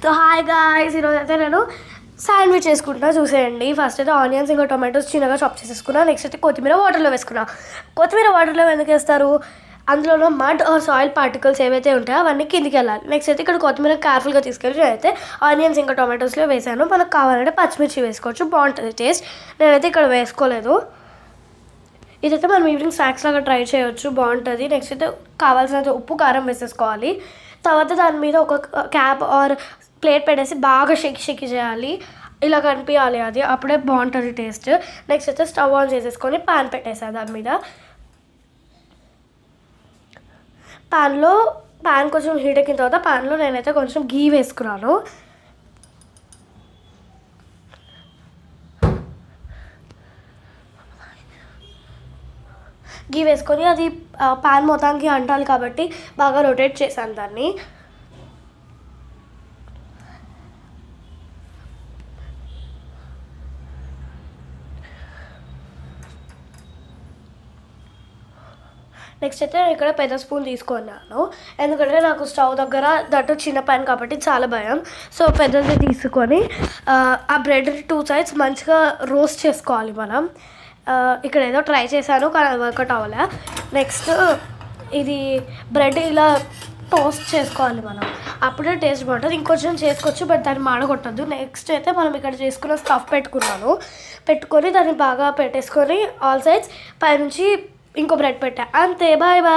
So hi guys, ఈరోజు అయితే నేను శాండ్విచ్ చేసుకుంటా చూసేయండి. ఫస్ట్ అయితే ఆనియన్స్ ఇంకా టొమాటోస్ చిన్నగా చాప్ చేసేసుకున్నా. నెక్స్ట్ అయితే కొత్తిమీర వాటర్లో వేసుకున్నా. కొత్తిమీర వాటర్లో ఎందుకు వేస్తారు? అందులో మడ్ ఆర్ సాయిల్ పార్టికల్స్ ఏవైతే ఉంటాయో అవన్నీ కిందికి వెళ్ళాలి. నెక్స్ట్ అయితే ఇక్కడ కొత్తిమీర కేర్ఫుల్గా తీసుకెళ్ళి నేనైతే ఆనియన్స్ ఇంకా టొమాటోస్లో వేసాను. మనకు కావాలంటే పచ్చిమిర్చి వేసుకోవచ్చు, బాగుంటుంది టేస్ట్. నేనైతే ఇక్కడ వేసుకోలేదు. ఇదైతే మనం ఈవినింగ్ స్నాక్స్ లాగా ట్రై చేయొచ్చు, బాగుంటుంది. నెక్స్ట్ అయితే కావాల్సినంత ఉప్పు కారం వేసేసుకోవాలి. తర్వాత దాని మీద ఒక క్యాప్ ఆర్ ప్లేట్ పెట్టేసి బాగా షేకి చేయాలి. ఇలా కనిపించాలి, అది అప్పుడే బాగుంటుంది టేస్ట్. నెక్స్ట్ అయితే స్టవ్ ఆన్ చేసేసుకొని ప్యాన్ పెట్టేసాను. దాని మీద ప్యాన్ కొంచెం హీట్ ఎక్కిన తర్వాత ప్యాన్లో నేనైతే కొంచెం గీ వేసుకున్నాను. గీ వేసుకొని అది ప్యాన్ మొత్తానికి అంటాలి కాబట్టి బాగా రొటేట్ చేశాను దాన్ని. నెక్స్ట్ అయితే ఇక్కడ పెద్ద స్పూన్ తీసుకున్నాను, ఎందుకంటే నాకు స్టవ్ దగ్గర దట్టు చిన్న ప్యాన్ కాబట్టి చాలా భయం. సో పెద్దది తీసుకొని ఆ బ్రెడ్ 2 sides మంచిగా రోస్ట్ చేసుకోవాలి మనం. ఇక్కడ ఏదో ట్రై చేశాను కానీ అది వర్కౌట్ అవ్వలే. నెక్స్ట్ ఇది బ్రెడ్ ఇలా టోస్ట్ చేసుకోవాలి మనం, అప్పుడే టేస్ట్ బాగుంటుంది. ఇంకొంచెం చేసుకోవచ్చు బట్ దాన్ని మాడగొట్టద్దు. నెక్స్ట్ అయితే మనం ఇక్కడ చేసుకున్న స్టఫ్ పెట్టుకొని దాన్ని బాగా పెట్టేసుకొని ఆల్ సైడ్స్ పైనుంచి ఇంకో బ్రెడ్ పెట్టా. అంతే, బాయ్ బాయ్.